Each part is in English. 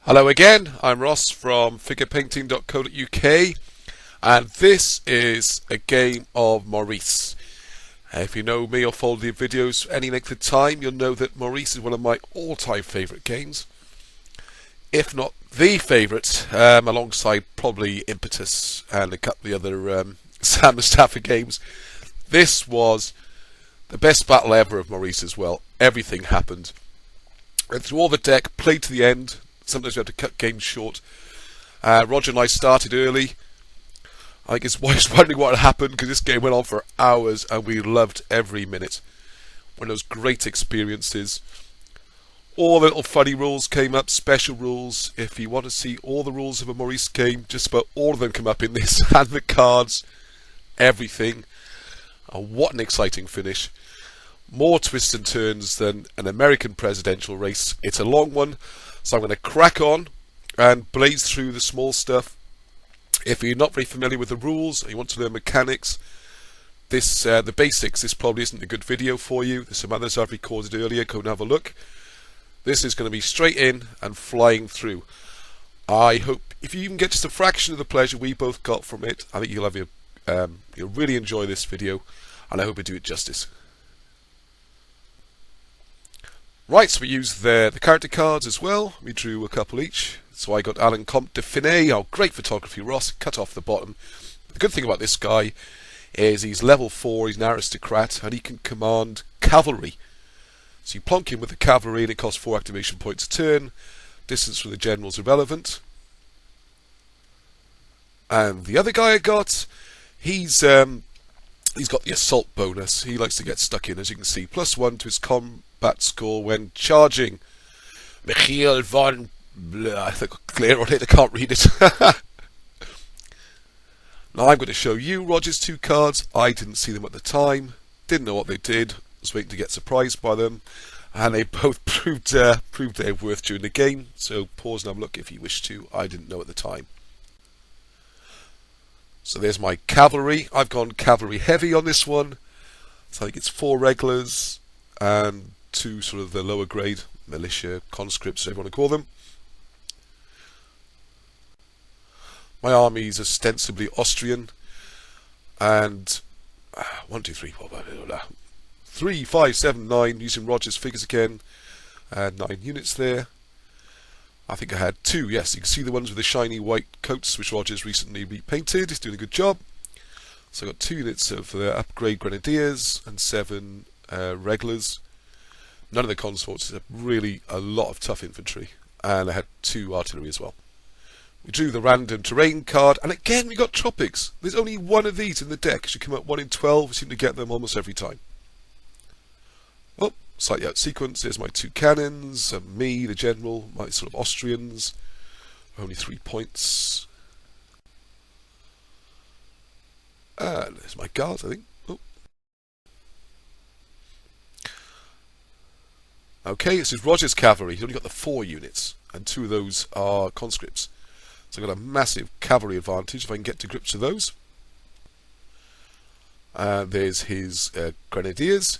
Hello again, I'm Ross from figurepainting.co.uk and this is a game of Maurice. If you know me or follow the videos for any length of time, you'll know that Maurice is one of my all-time favourite games. If not the favourite, alongside probably Impetus and a couple of the other Sam and Stafford games. This was the best battle ever of Maurice as well. Everything happened. Went through all the deck, played to the end. Sometimes we have to cut games short. Roger and I started early. I think his wife's wondering what had happened because this game went on for hours and we loved every minute. One of those great experiences. All the little funny rules came up, special rules. If you want to see all the rules of a Maurice game, just about all of them come up in this. And the cards, everything. What an exciting finish. More twists and turns than an American presidential race. It's a long one. So I'm going to crack on and blaze through the small stuff. If you're not very familiar with the rules and you want to learn mechanics, the basics, this probably isn't a good video for you. There's some others I've recorded earlier, go and have a look. This is going to be straight in and flying through. I hope if you even get just a fraction of the pleasure we both got from it, I think you'll really enjoy this video, and I hope I do it justice. Right, so we used the character cards as well. We drew a couple each. So I got Alan Comte de Finet, our great photography Ross, cut off the bottom. The good thing about this guy is he's level 4, he's an aristocrat, and he can command cavalry. So you plonk him with the cavalry and it costs 4 activation points a turn. Distance from the general's irrelevant. And the other guy I got, he's got the assault bonus. He likes to get stuck in, as you can see. +1 to his combat score when charging. Michiel von... I think clear on it, I can't read it. Now I'm going to show you Roger's 2 cards. I didn't see them at the time. Didn't know what they did. Was waiting to get surprised by them. And they both proved their worth during the game. So pause and have a look if you wish to. I didn't know at the time. So there's my cavalry. I've gone cavalry heavy on this one. So I think it's 4 regulars and 2 sort of the lower grade militia, conscripts, whatever you want to call them. My army is ostensibly Austrian, and 1, 2, 3, 4, 3, 5, 7, 9. Using Roger's figures again, 9 units there. I think I had 2. Yes, you can see the ones with the shiny white coats, which Roger's recently repainted. He's doing a good job. So I got 2 units of upgrade grenadiers and 7 regulars. None of the consorts. Really a lot of tough infantry, and I had 2 artillery as well. We drew the random terrain card, and again we got tropics. There's only 1 of these in the deck. It should come up 1 in 12. We seem to get them almost every time. Oh, slightly out of sequence. There's my 2 cannons, and me, the general, my sort of Austrians. Only 3 points. And there's my guards, I think. Oh. Okay, this is Roger's cavalry. He's only got the 4 units, and 2 of those are conscripts. So I've got a massive cavalry advantage if I can get to grips with those. There's his grenadiers.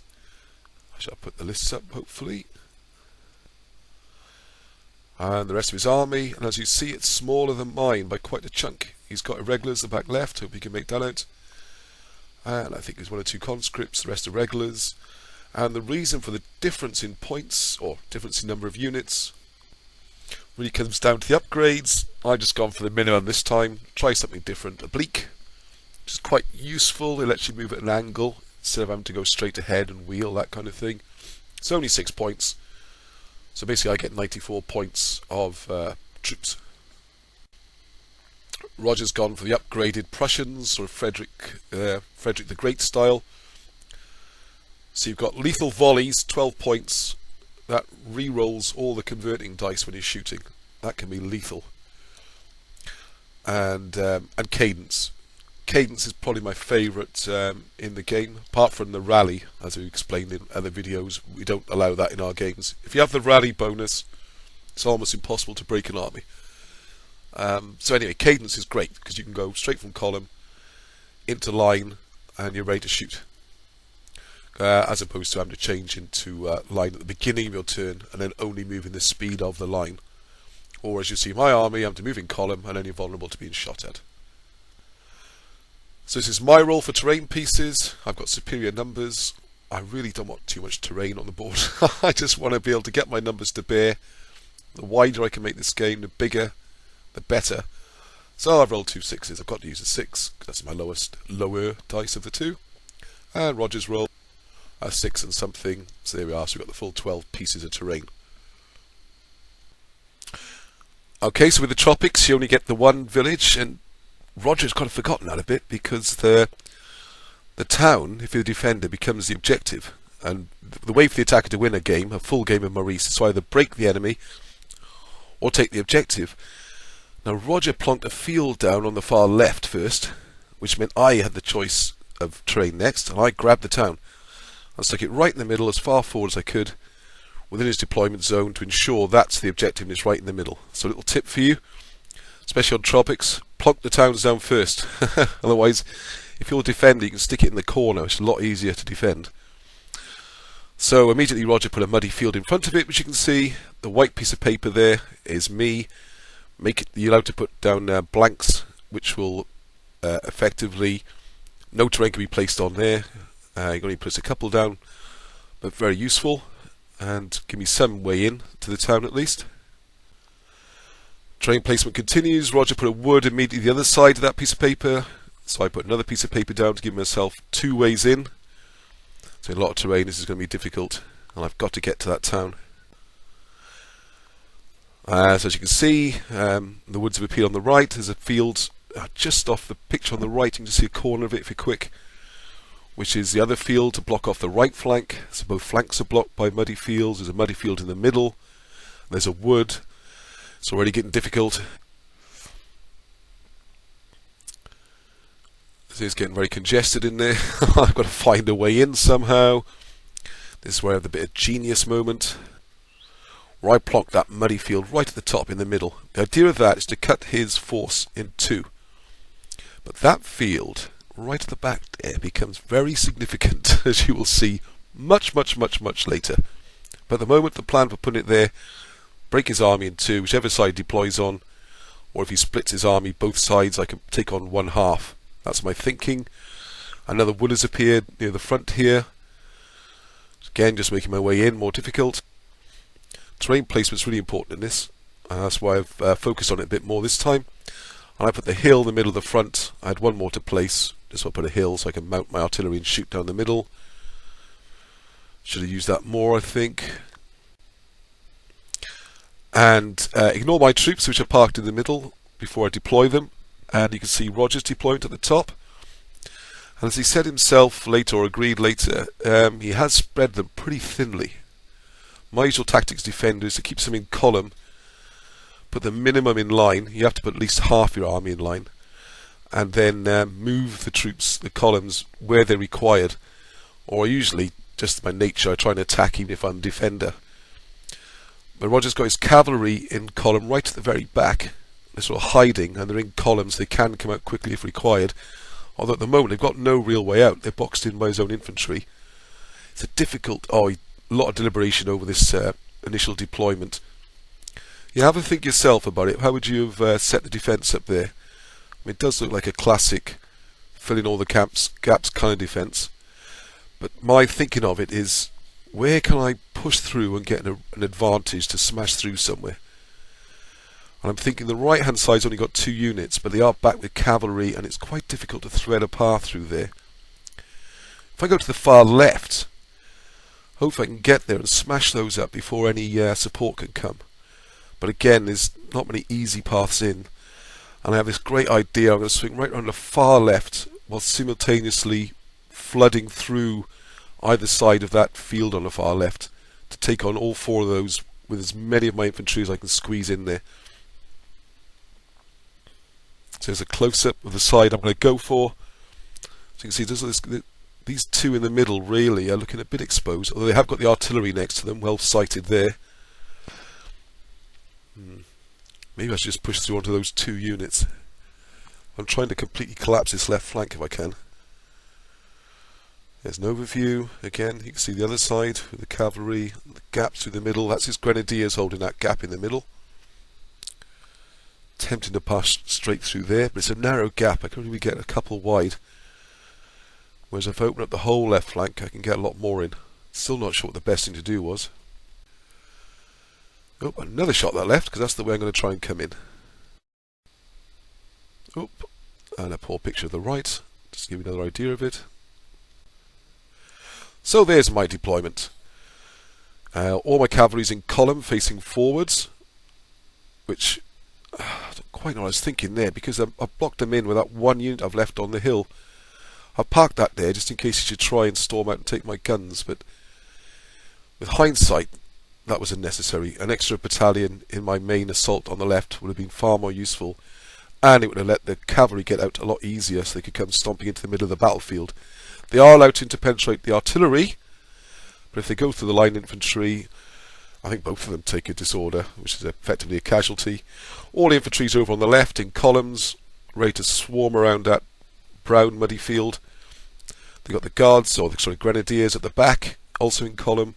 I shall put the lists up, hopefully. And the rest of his army. And as you see, it's smaller than mine by quite a chunk. He's got irregulars at the back left. Hope you can make that out. And I think there's 1 or 2 conscripts. The rest are regulars. And the reason for the difference in points, or difference in number of units, really comes down to the upgrades. I've just gone for the minimum this time. Try something different. Oblique, which is quite useful. It lets you move at an angle instead of having to go straight ahead and wheel, that kind of thing. It's only 6 points. So basically I get 94 points of troops. Roger's gone for the upgraded Prussians, sort of Frederick the Great style. So you've got lethal volleys, 12 points. That re-rolls all the converting dice when you're shooting. That can be lethal. And Cadence. Cadence is probably my favourite in the game, apart from the rally, as we explained in other videos. We don't allow that in our games. If you have the rally bonus, it's almost impossible to break an army. So anyway, Cadence is great because you can go straight from column into line and you're ready to shoot. As opposed to having to change into line at the beginning of your turn and then only moving the speed of the line. Or as you see my army, I'm the moving column and only vulnerable to being shot at. So this is my role for terrain pieces. I've got superior numbers. I really don't want too much terrain on the board. I just want to be able to get my numbers to bear. The wider I can make this game, the bigger, the better. So I've rolled 2 6s. I've got to use a 6, because that's my lower dice of the two. And Roger's rolled a 6 and something. So there we are. So we've got the full 12 pieces of terrain. Okay, so with the tropics, you only get the one village, and Roger's kind of forgotten that a bit, because the town, if you're the defender, becomes the objective. And the way for the attacker to win a game, a full game of Maurice, is to either break the enemy or take the objective. Now Roger plonked a field down on the far left first, which meant I had the choice of terrain next, and I grabbed the town. I stuck it right in the middle, as far forward as I could, within his deployment zone, to ensure that's the objective and it's right in the middle. So a little tip for you, especially on tropics, plonk the towns down first. Otherwise, if you're a defender, you can stick it in the corner. It's a lot easier to defend. So immediately Roger put a muddy field in front of it, which you can see. The white piece of paper there is me. You're allowed to put down blanks, which will effectively, no terrain can be placed on there. You can only place a couple down, but very useful, and give me some way in to the town at least. Terrain placement continues. Roger put a wood immediately the other side of that piece of paper, so I put another piece of paper down to give myself 2 ways in. So a lot of terrain, this is going to be difficult, and I've got to get to that town. So as you can see, the woods have appeared on the right. There's a field just off the picture on the right. You can just see a corner of it if you're quick, which is the other field to block off the right flank. So both flanks are blocked by muddy fields. There's a muddy field in the middle. There's a wood. It's already getting difficult. It's getting very congested in there. I've got to find a way in somehow. This is where I have the bit of genius moment, where I plonk that muddy field right at the top in the middle. The idea of that is to cut his force in 2. But that field right at the back there becomes very significant, as you will see much later. But at the moment, the plan for putting it there, break his army in 2, whichever side he deploys on, or if he splits his army both sides, I can take on 1/2. That's my thinking. Another wood has appeared near the front here. Again, just making my way in, more difficult. Terrain placement is really important in this. That's why I've focused on it a bit more this time. And I put the hill in the middle of the front. I had one more to place. Just so I put a hill so I can mount my artillery and shoot down the middle. Should have used that more, I think. And ignore my troops, which are parked in the middle, before I deploy them. And you can see Roger's deployment at the top. And as he said himself later, or agreed later, he has spread them pretty thinly. My usual tactics defender is to keep some in column, put the minimum in line. You have to put at least half your army in line, and then move the troops, the columns, where they're required. Or usually, just by nature, I try and attack even if I'm defender. But Roger's got his cavalry in column right at the very back. They're sort of hiding, and they're in columns. They can come out quickly if required. Although at the moment they've got no real way out. They're boxed in by his own infantry. It's a difficult, a lot of deliberation over this initial deployment. You have a think yourself about it. How would you have set the defence up there? I mean, it does look like a classic fill in all the gaps kind of defence. But my thinking of it is, where can I push through and get an advantage to smash through somewhere? And I'm thinking the right hand side's only got 2 units, but they are back with cavalry, and it's quite difficult to thread a path through there. If I go to the far left, hopefully I can get there and smash those up before any support can come. But again, there's not many easy paths in, and I have this great idea. I'm going to swing right around the far left while simultaneously flooding through either side of that field on the far left to take on all 4 of those with as many of my infantry as I can squeeze in there. So there's a close-up of the side I'm going to go for. So you can see these 2 in the middle really are looking a bit exposed, although they have got the artillery next to them, well sighted there. Maybe I should just push through onto those 2 units. I'm trying to completely collapse this left flank if I can. There's an overview. Again, you can see the other side with the cavalry, the gap through the middle. That's his grenadiers holding that gap in the middle. Tempting to pass straight through there, but it's a narrow gap. I can only get a couple wide. Whereas if I open up the whole left flank, I can get a lot more in. Still not sure what the best thing to do was. Oh, another shot that left, because that's the way I'm going to try and come in. Oh, and a poor picture of the right, just to give you another idea of it. So there's my deployment. All my cavalry's in column facing forwards, which I don't quite know what I was thinking there, because I've blocked them in with that one unit I've left on the hill. I've parked that there just in case he should try and storm out and take my guns, but with hindsight, that was unnecessary. An extra battalion in my main assault on the left would have been far more useful, and it would have let the cavalry get out a lot easier so they could come stomping into the middle of the battlefield. They are allowed to interpenetrate the artillery, but if they go through the line infantry, I think both of them take a disorder, which is effectively a casualty. All the infantry's over on the left in columns, ready to swarm around that brown muddy field. They've got the guards, or the grenadiers at the back, also in column.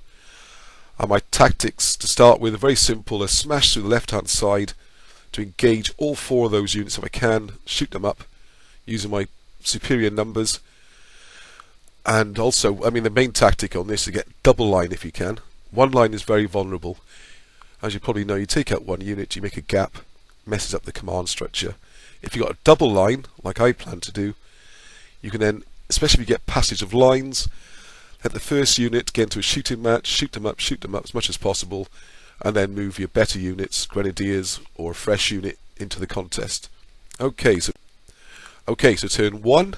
And my tactics to start with are very simple. I smash through the left hand side to engage all four of those units if I can, shoot them up using my superior numbers. And also, I mean, the main tactic on this is to get double line if you can. One line is very vulnerable. As you probably know, you take out one unit, you make a gap, messes up the command structure. If you've got a double line, like I plan to do, you can then, especially if you get passage of lines, let the first unit get into a shooting match, shoot them up as much as possible, and then move your better units, grenadiers or a fresh unit, into the contest. Okay, so turn 1.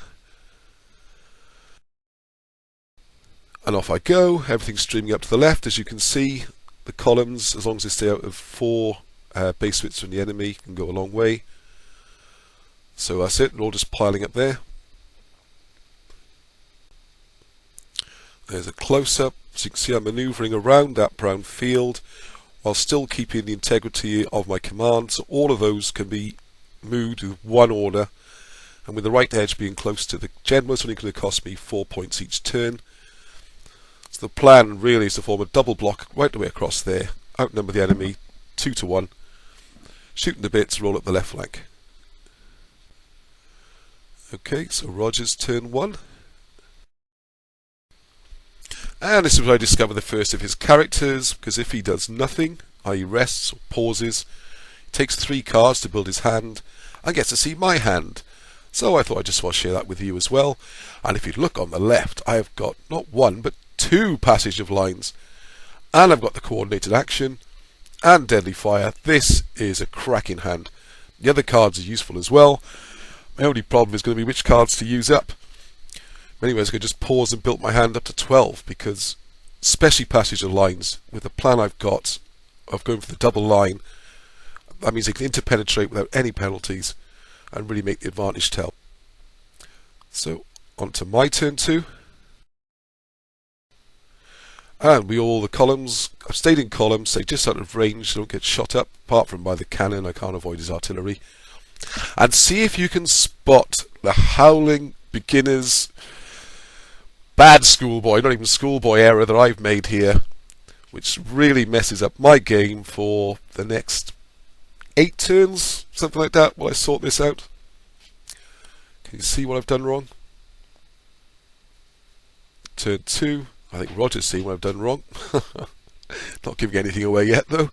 And off I go. Everything's streaming up to the left, as you can see. The columns, as long as they stay out of 4 base widths from the enemy, can go a long way. So that's it, they're all just piling up there. There's a close-up, so you can see I'm manoeuvring around that brown field while still keeping the integrity of my command, so all of those can be moved with one order, and with the right edge being close to the general, it's only going to cost me 4 points each turn. So the plan really is to form a double block right the way across there, outnumber the enemy 2 to 1, shoot into bits, roll up the left flank. Okay, so Roger's turn 1. And this is where I discover the first of his characters, because if he does nothing, i.e. rests or pauses, he takes 3 cards to build his hand, and gets to see my hand. So I thought I'd just want to share that with you as well. And if you look on the left, I have got not 1, but 2 passage of lines. And I've got the coordinated action, and deadly fire. This is a cracking hand. The other cards are useful as well. My only problem is going to be which cards to use up. Anyways, I could just pause and build my hand up to 12, because especially passage of lines, with the plan I've got of going for the double line, that means they can interpenetrate without any penalties and really make the advantage tell. So on to my turn 2. And all the columns, I've stayed in columns, stay just out of range so don't get shot up, apart from by the cannon. I can't avoid his artillery. And see if you can spot the howling beginners bad schoolboy, not even schoolboy error that I've made here, which really messes up my game for the next 8 turns, something like that, while I sort this out. Can you see what I've done wrong? Turn 2. I think Roger's seen what I've done wrong. Not giving anything away yet, though.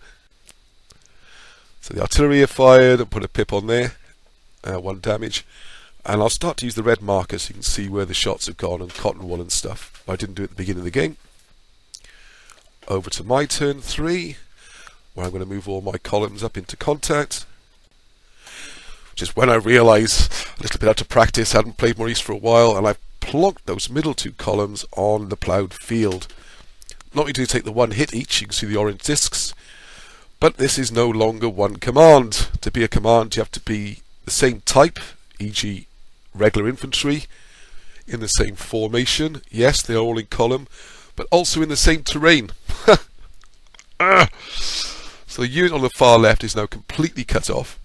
So the artillery are fired, and put a pip on there. 1 damage. And I'll start to use the red marker so you can see where the shots have gone and cotton wool and stuff. I didn't do it at the beginning of the game. Over to my turn 3, where I'm going to move all my columns up into contact. Which is when I realise, a little bit out of practice, I hadn't played Maurice for a while, and I've plonked those middle 2 columns on the ploughed field. Not only do you take the 1 hit each, you can see the orange discs, but this is no longer one command. To be a command, you have to be the same type, e.g. regular infantry, in the same formation. Yes, they are all in column, but also in the same terrain. So the unit on the far left is now completely cut off.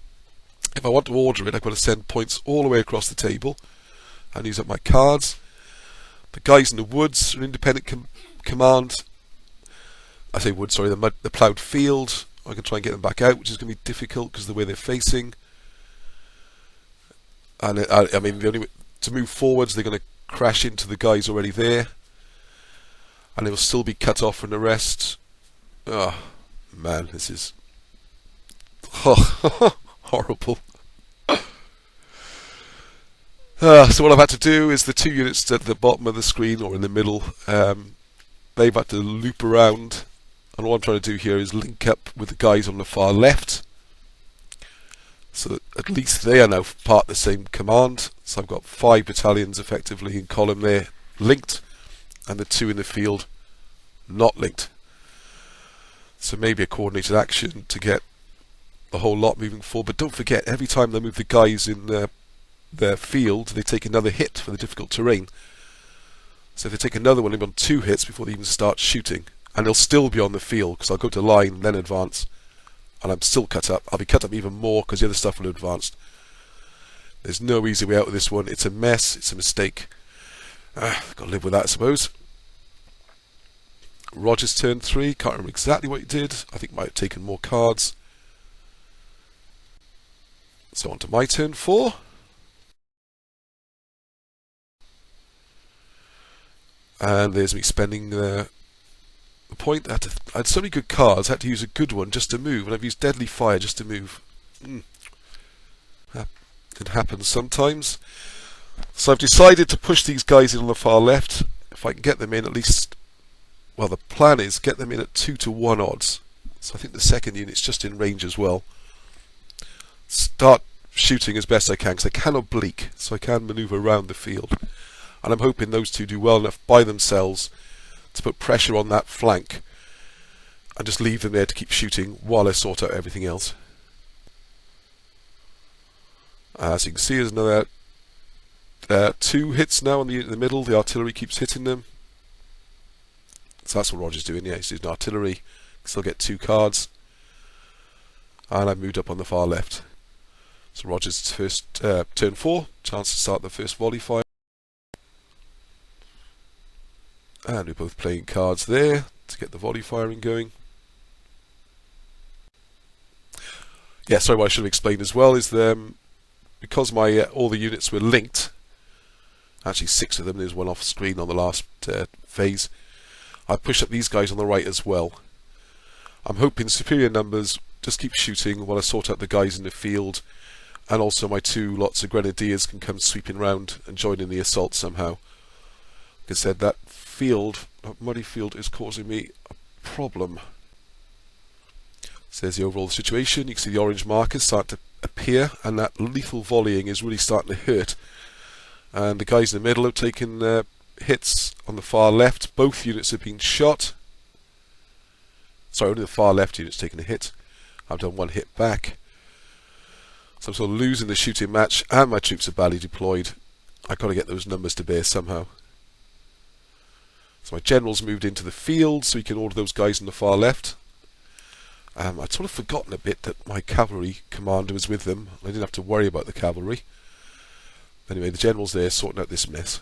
If I want to order it, I've got to send points all the way across the table and use up my cards. The guys in the woods are an independent command. I say wood, sorry, the ploughed field. I can try and get them back out, which is going to be difficult because of the way they're facing. And I mean, the only way to move forwards, they're going to crash into the guys already there, and they will still be cut off from the rest. Oh man, this is horrible. So what I've had to do is the two units at the bottom of the screen or in the middle, they've had to loop around, and all I'm trying to do here is link up with the guys on the far left, so that at least they are now part of the same command. So I've got 5 battalions effectively in column there linked, and the 2 in the field not linked. So maybe a coordinated action to get the whole lot moving forward. But don't forget, every time they move the guys in their field, they take another hit for the difficult terrain. So if they take another one, they'll be on 2 hits before they even start shooting, and they'll still be on the field, because I'll go to line, then advance, and I'm still cut up. I'll be cut up even more because the other stuff will have advanced. There's no easy way out of this one. It's a mess. It's a mistake. Got to live with that, I suppose. Roger's turn 3. Can't remember exactly what he did. I think he might have taken more cards. So on to my turn 4. And there's me spending the point. I had so many good cards, I had to use a good one just to move, and I've used Deadly Fire just to move. It happens sometimes. So I've decided to push these guys in on the far left. If I can get them in at least, well, the plan is get them in at 2-to-1 odds. So I think the second unit's just in range as well. Start shooting as best I can, because I can oblique, so I can manoeuvre around the field. And I'm hoping those two do well enough by themselves to put pressure on that flank and just leave them there to keep shooting while I sort out everything else. As you can see, there's another 2 hits now on the unit in the middle. The artillery keeps hitting them. So that's what Roger's doing. Yeah, he's using artillery. Still get 2 cards. And I've moved up on the far left. So Roger's first turn 4. Chance to start the first volley fire. And we're both playing cards there to get the volley firing going. Yeah, sorry, what I should have explained as well is because my all the units were linked, actually 6 of them, there's one off screen on the last phase, I pushed up these guys on the right as well. I'm hoping superior numbers just keep shooting while I sort out the guys in the field, and also my 2 lots of grenadiers can come sweeping round and join in the assault somehow. Like I said, that muddy field is causing me a problem. So there's the overall situation. You can see the orange markers start to appear, and that lethal volleying is really starting to hurt. And the guys in the middle have taken hits on the far left. Both units have been shot. Sorry, only the far left unit's taken a hit. I've done 1 hit back. So I'm sort of losing the shooting match, and my troops are badly deployed. I've got to get those numbers to bear somehow. So my general's moved into the field, so he can order those guys on the far left. I'd sort of forgotten a bit that my cavalry commander was with them. I didn't have to worry about the cavalry. Anyway, the general's there sorting out this mess.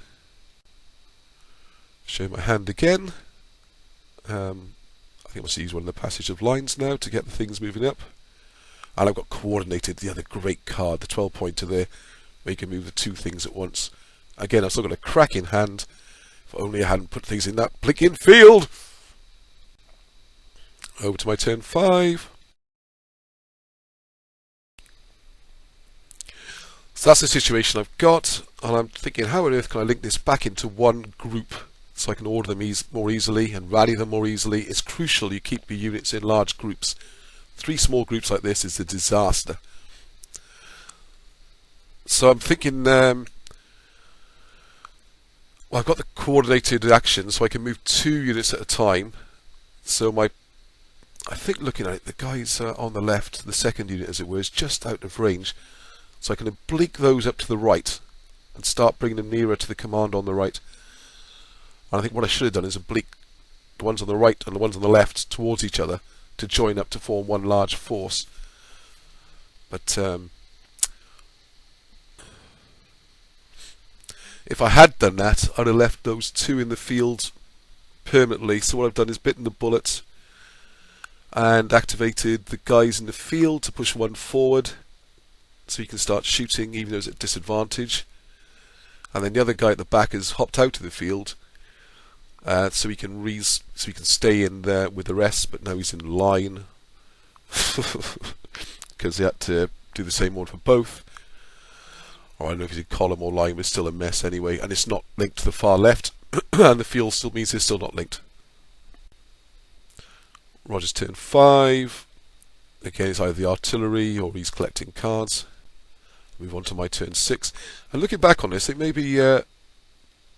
Show my hand again. I think I must use one of the passage of lines now to get the things moving up. And I've got coordinated, the other great card, the 12-pointer there, where you can move the 2 things at once. Again, I've still got a cracking hand. If only I hadn't put things in that blinking field. Over to my turn 5. So that's the situation I've got, and I'm thinking, how on earth can I link this back into one group so I can order them more easily and rally them more easily? It's crucial you keep your units in large groups. 3 small groups like this is a disaster. So I'm thinking, well, I've got the coordinated action, so I can move 2 units at a time. So I think looking at it, the guys on the left, the second unit as it were, is just out of range. So I can oblique those up to the right and start bringing them nearer to the command on the right. And I think what I should have done is oblique the ones on the right and the ones on the left towards each other to join up to form one large force. But if I had done that, I'd have left those 2 in the field permanently. So what I've done is bitten the bullet and activated the guys in the field to push 1 forward, so he can start shooting even though he's at disadvantage. And then the other guy at the back has hopped out of the field, so he can stay in there with the rest. But now he's in line because he had to do the same one for both. Or I don't know if he's in column or line, but it's still a mess anyway. And it's not linked to the far left, and the field still means it's still not linked. Roger's turn 5. Again, it's either the artillery or he's collecting cards. Move on to my turn 6. And looking back on this, I think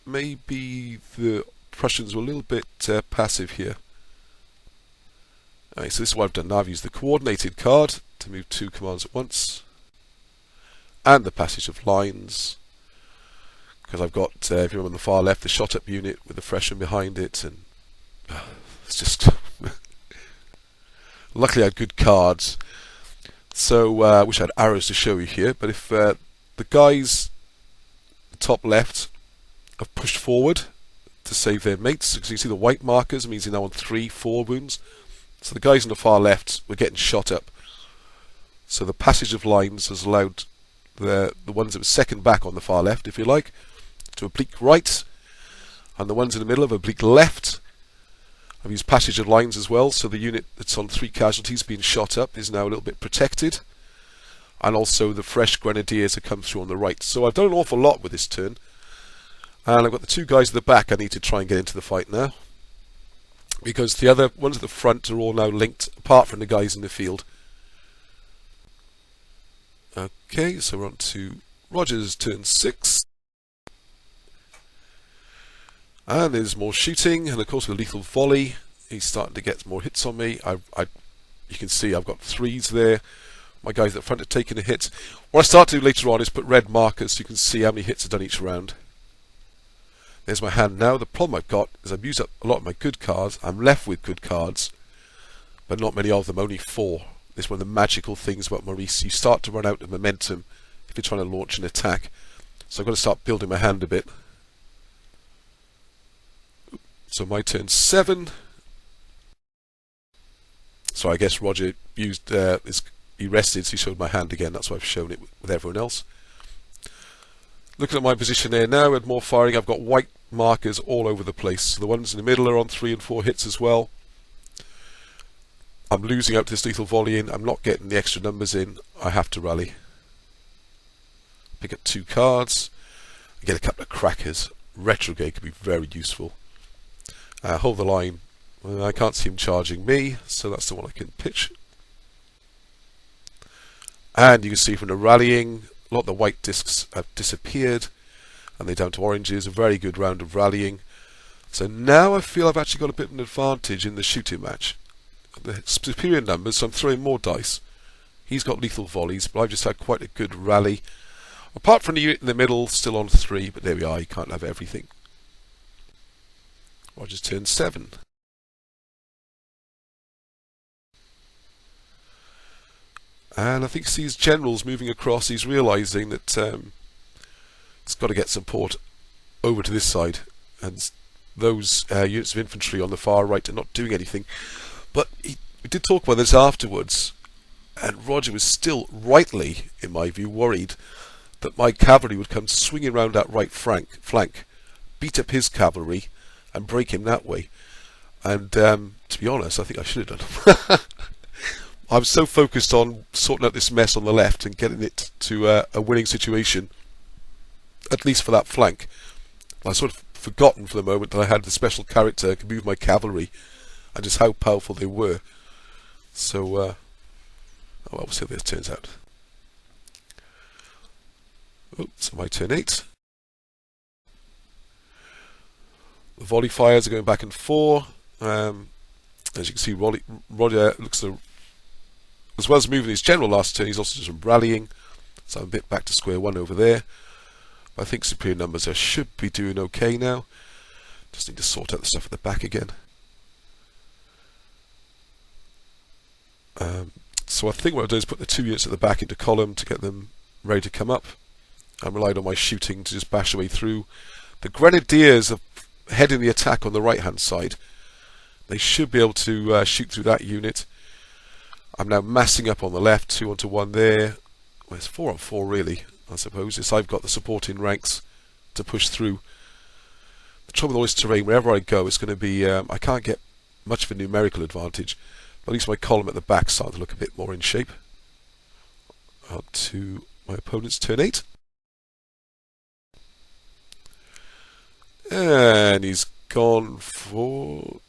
maybe the Prussians were a little bit passive here. Alright, so this is what I've done now. I've used the coordinated card to move 2 commands at once, and the passage of lines, because I've got, if you remember on the far left, the shot up unit with the Prussian behind it, and it's just luckily I had good cards. So I wish I had arrows to show you here, but if the guys top left have pushed forward to save their mates, because you can see the white markers means they're now on 3-4 wounds. So the guys on the far left were getting shot up. So the passage of lines has allowed the ones that were second back on the far left, if you like, to oblique right, and the ones in the middle of oblique left. I've used passage of lines as well, so the unit that's on 3 casualties being shot up is now a little bit protected, and also the fresh grenadiers have come through on the right. So I've done an awful lot with this turn, and I've got the 2 guys at the back I need to try and get into the fight now, because the other ones at the front are all now linked, apart from the guys in the field. Okay, so we're on to Roger's turn 6. And there's more shooting, and of course with a lethal volley, he's starting to get more hits on me. You can see I've got 3s there. My guys at the front are taking a hit. What I start to do later on is put red markers so you can see how many hits I've done each round. There's my hand now. The problem I've got is I've used up a lot of my good cards. I'm left with good cards, but not many of them, only 4. This is one of the magical things about Maurice. You start to run out of momentum if you're trying to launch an attack. So I've got to start building my hand a bit. So my turn 7. So I guess Roger used he rested, so he showed my hand again. That's why I've shown it with everyone else. Looking at my position there now, with more firing, I've got white markers all over the place. So the ones in the middle are on 3 and 4 hits as well. I'm losing out to this lethal volley in. I'm not getting the extra numbers in. I have to rally. Pick up 2 cards. I get a couple of crackers. Retrograde could be very useful. Hold the line. Well, I can't see him charging me, so that's the one I can pitch. And you can see from the rallying, a lot of the white discs have disappeared, and they're down to oranges. A very good round of rallying. So now I feel I've actually got a bit of an advantage in the shooting match. The superior numbers, so I'm throwing more dice. He's got lethal volleys, but I've just had quite a good rally. Apart from the unit in the middle, still on 3, but there we are, you can't have everything. Roger's turn 7. And I think he sees generals moving across. He's realising that he's got to get support over to this side. And those units of infantry on the far right are not doing anything. But we did talk about this afterwards, and Roger was still rightly, in my view, worried that my cavalry would come swinging round that right flank, beat up his cavalry, and break him that way. And to be honest, I think I should have done. I was so focused on sorting out this mess on the left and getting it to a winning situation, at least for that flank. I sort of forgotten for the moment that I had the special character that could move my cavalry, and just how powerful they were. So, well, we'll see how this turns out. Oh, so my turn 8. The volley fires are going back and forth. As you can see, Roger looks to, as well as moving his general last turn, he's also doing some rallying. So I'm a bit back to square 1 over there. But I think superior numbers, I should be doing okay now. Just need to sort out the stuff at the back again. So I think what I'll do is put the 2 units at the back into column to get them ready to come up. I relied on my shooting to just bash away through. The grenadiers are heading the attack on the right hand side. They should be able to shoot through that unit. I'm now massing up on the left, 2 onto 1 there, Well, it's 4 on 4 really, I suppose. It's I've got the supporting ranks to push through. The trouble with all this terrain, wherever I go, it's going to be, I can't get much of a numerical advantage. But at least my column at the back starting to look a bit more in shape. On to my opponent's turn 8. And he's gone for...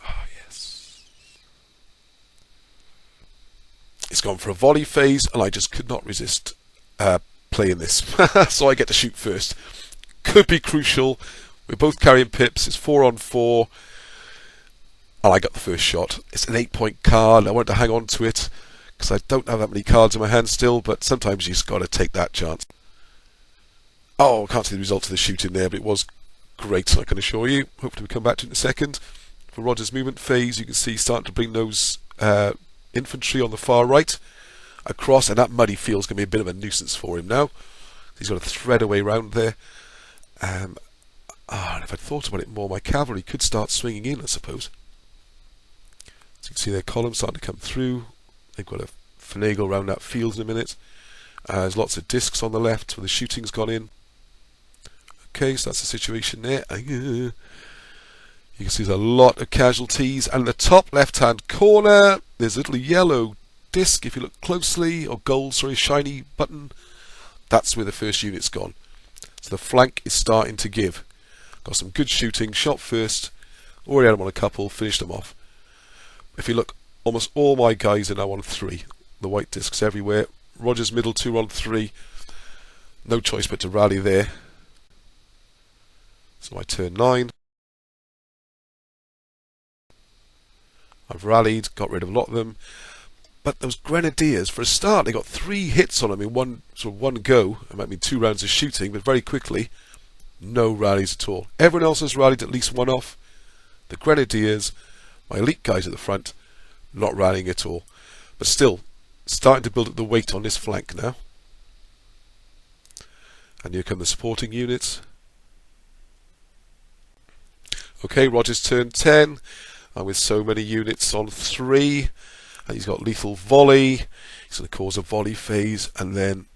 Ah, yes. He's gone for a volley phase, and I just could not resist playing this. So I get to shoot first. Could be crucial. We're both carrying pips. It's 4 on 4. And I got the first shot. It's an 8-point card. I wanted to hang on to it because I don't have that many cards in my hand still, but sometimes you just got to take that chance. Oh, I can't see the result of the shooting there, but it was great, I can assure you. Hopefully we'll come back to it in a second. For Roger's movement phase, you can see starting to bring those infantry on the far right across, and that muddy field's going to be a bit of a nuisance for him now. He's got to thread away round there. And if I'd thought about it more, my cavalry could start swinging in, I suppose. So you can see their columns starting to come through. They've got to finagle around that field in a minute. There's lots of discs on the left where the shooting's gone in. Okay, so that's the situation there. You can see there's a lot of casualties. And in the top left-hand corner, there's a little yellow disc, if you look closely, or gold, sorry, shiny button. That's where the first unit's gone. So the flank is starting to give. Got some good shooting, shot first. Already had them on a couple, finished them off. If you look, almost all my guys are now on 3. The white discs everywhere. Roger's middle 2 on 3. No choice but to rally there. So my turn 9. I've rallied, got rid of a lot of them. But those grenadiers, for a start, they got 3 hits on them in one go. It might mean 2 rounds of shooting, but very quickly, no rallies at all. Everyone else has rallied at least one off. The grenadiers, my elite guys at the front, not rallying at all. But still, starting to build up the weight on this flank now. And here come the supporting units. Okay, Roger's turn 10. And with so many units on 3, and he's got lethal volley. He's going to cause a volley phase, and then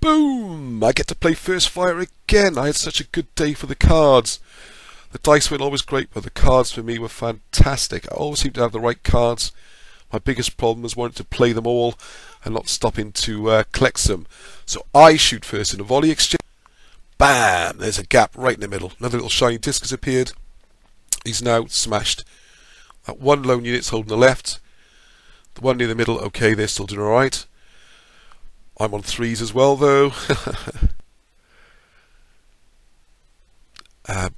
boom! I get to play first fire again. I had such a good day for the cards. The dice weren't always great, but the cards for me were fantastic. I always seem to have the right cards. My biggest problem was wanting to play them all and not stopping to collect them. So I shoot first in a volley exchange. Bam! There's a gap right in the middle. Another little shiny disc has appeared. He's now smashed. That one lone unit's holding the left. The one near the middle, okay, they're still doing alright. I'm on 3s as well, though.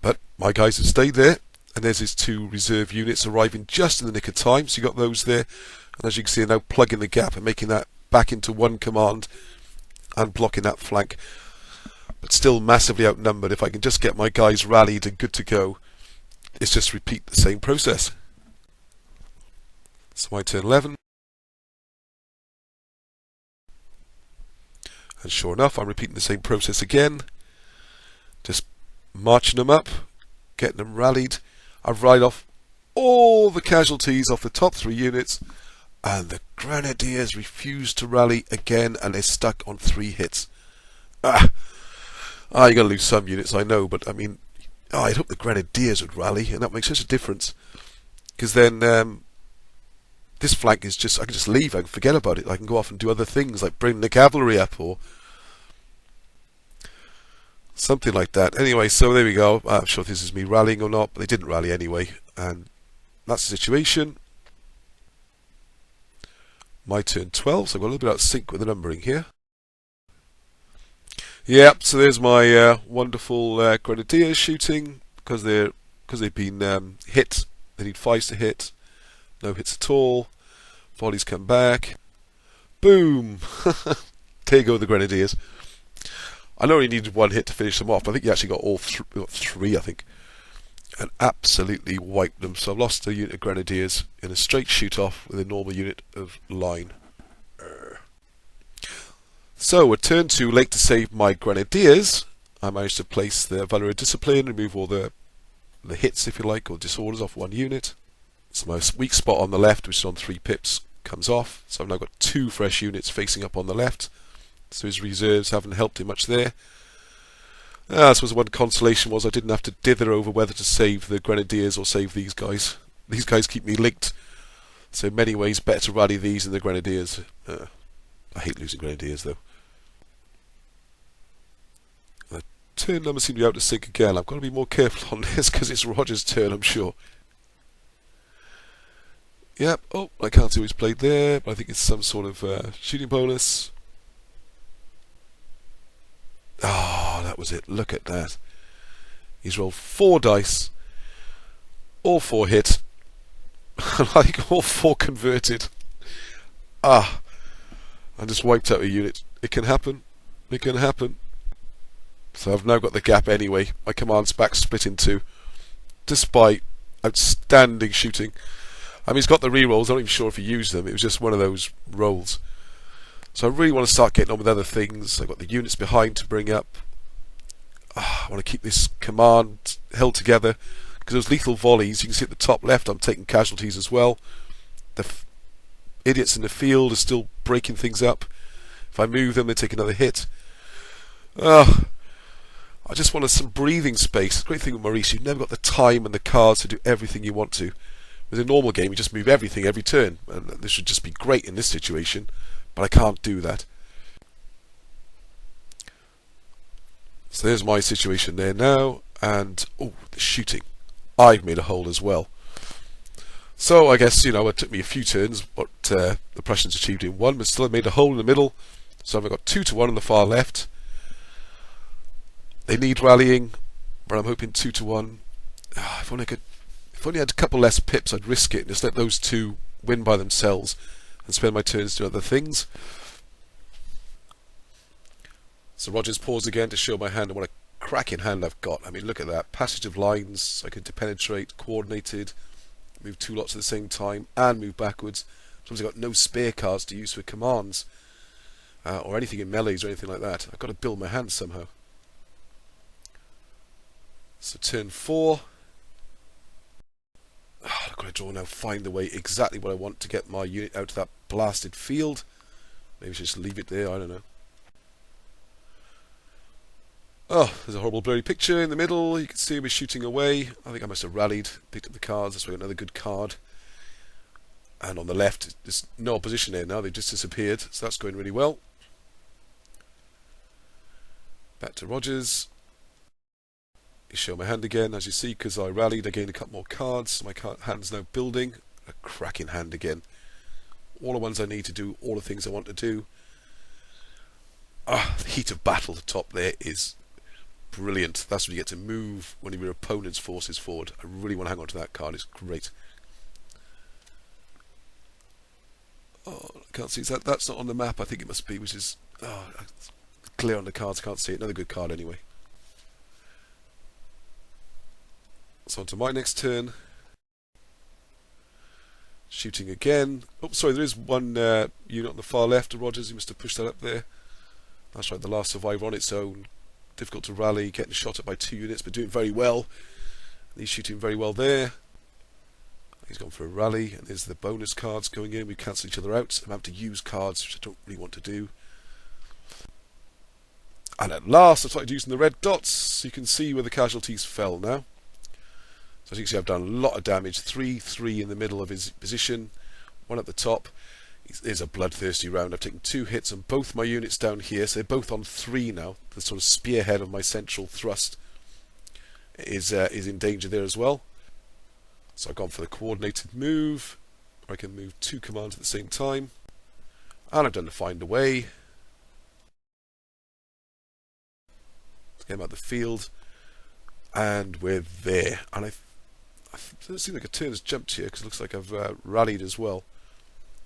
But my guys have stayed there. And there's his 2 reserve units arriving just in the nick of time. So you got those there. And as you can see, they're now plugging the gap and making that back into one command and blocking that flank. But still massively outnumbered. If I can just get my guys rallied and good to go, it's just repeat the same process. So my turn 11. And sure enough, I'm repeating the same process again. Just marching them up, getting them rallied. I've rallied off all the casualties off the top 3 units, and the grenadiers refuse to rally again, and they're stuck on 3 hits. You're going to lose some units, I know, but I mean, I'd hope the grenadiers would rally, and that makes such a difference. Because then this flank is just, I can just leave, I can forget about it. I can go off and do other things, like bring the cavalry up, or something like that. Anyway, so there we go. I'm not sure if this is me rallying or not, but they didn't rally anyway. And that's the situation. My turn 12, so I've got a little bit out of sync with the numbering here. Yep, so there's my wonderful grenadiers shooting, because they've been hit. They need 5s to hit. No hits at all. Volleys come back. Boom! There you go, the grenadiers. I know he needed 1 hit to finish them off, but I think he actually got all 3, I think. And absolutely wiped them. So I've lost a unit of grenadiers in a straight shoot-off with a normal unit of line. So a turn 2, late to save my grenadiers. I managed to place the Valor of Discipline, remove all the hits, if you like, or disorders off 1 unit. So my weak spot on the left, which is on 3 pips, comes off. So I've now got 2 fresh units facing up on the left. So his reserves haven't helped him much there. I suppose one consolation was I didn't have to dither over whether to save the Grenadiers or save these guys. These guys keep me linked. So in many ways, better to rally these than the Grenadiers. I hate losing Grenadiers, though. The turn numbers seem to be out of sync again. I've got to be more careful on this because it's Roger's turn, I'm sure. Yep. Oh, I can't see who's played there, but I think it's some sort of shooting bonus. Ah, that was it. Look at that. He's rolled 4 dice. All 4 hit. Like all 4 converted. Ah. I just wiped out a unit. It can happen. It can happen. So I've now got the gap anyway. My command's back split in 2. Despite outstanding shooting. I mean, he's got the rerolls. I'm not even sure if he used them. It was just one of those rolls. So I really want to start getting on with other things. I've got the units behind to bring up. I want to keep this command held together. Because those lethal volleys, you can see at the top left, I'm taking casualties as well. The idiots in the field are still breaking things up. If I move them, they take another hit. I just wanted some breathing space. The great thing with Maurice, you've never got the time and the cards to do everything you want to. With a normal game, you just move everything every turn. And this should just be great in this situation. But I can't do that. So there's my situation there now. And, oh, the shooting. I've made a hole as well. So I guess, it took me a few turns what the Prussians achieved in 1, but still I made a hole in the middle. So I've got 2 to 1 on the far left. They need rallying, but I'm hoping 2 to 1. If only I had a couple less pips, I'd risk it and just let those 2 win by themselves and spend my turns doing other things. So Roger's paused again to show my hand and what a cracking hand I've got. I mean, look at that. Passage of lines, I can penetrate, coordinated, move 2 lots at the same time, and move backwards. Sometimes I've got no spare cards to use for commands, or anything in melees or anything like that. I've got to build my hand somehow. So turn 4. I've got to draw now, find the way exactly what I want to get my unit out of that blasted field. Maybe I should just leave it there, I don't know. Oh, there's a horrible blurry picture in the middle. You can see me shooting away. I think I must have rallied, picked up the cards. That's why I got another good card. And on the left, there's no opposition there now. They've just disappeared. So that's going really well. Back to Rogers. You show my hand again, as you see, because I rallied. I gained a couple more cards. So my hand's now building. A cracking hand again. All the ones I need to do, all the things I want to do. The heat of battle at the top there is brilliant. That's when you get to move one of your opponent's forces forward. I really want to hang on to that card. It's great. Oh, I can't see. That's not on the map. I think it must be, which is clear on the cards. I can't see it. Another good card anyway. So on to my next turn. Shooting again. Oh, sorry, there is one unit on the far left of Rogers. He must have pushed that up there. That's right, the last survivor on its own. Difficult to rally, getting shot at by 2 units, but doing very well. He's shooting very well there. He's gone for a rally, and there's the bonus cards going in. We cancel each other out. I'm having to use cards, which I don't really want to do. And at last, I started using the red dots, so you can see where the casualties fell now. So as you can see, I've done a lot of damage. 3-3 in the middle of his position, 1 at the top. It's a bloodthirsty round. I've taken 2 hits on both my units down here, so they're both on 3 now. The sort of spearhead of my central thrust is in danger there as well. So I've gone for the coordinated move, where I can move 2 commands at the same time. And I've done the find a way. Let's get him out of the field. And we're there. And it doesn't seem like a turn has jumped here, because it looks like I've rallied as well.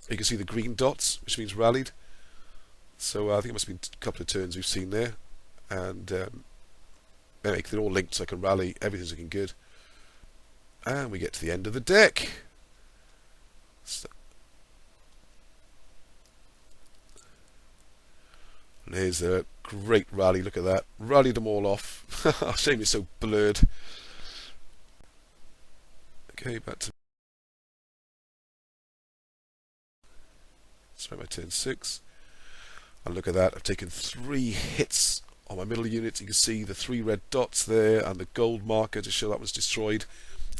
You can see the green dots, which means rallied. So I think it must have been a couple of turns we've seen there. And anyway, they're all linked, so I can rally. Everything's looking good. And we get to the end of the deck. So, and here's a great rally. Look at that. Rallied them all off. Shame it's so blurred. Okay, back to... Let's make my turn 6. And look at that, I've taken 3 hits on my middle unit. You can see the 3 red dots there and the gold marker to show that was destroyed.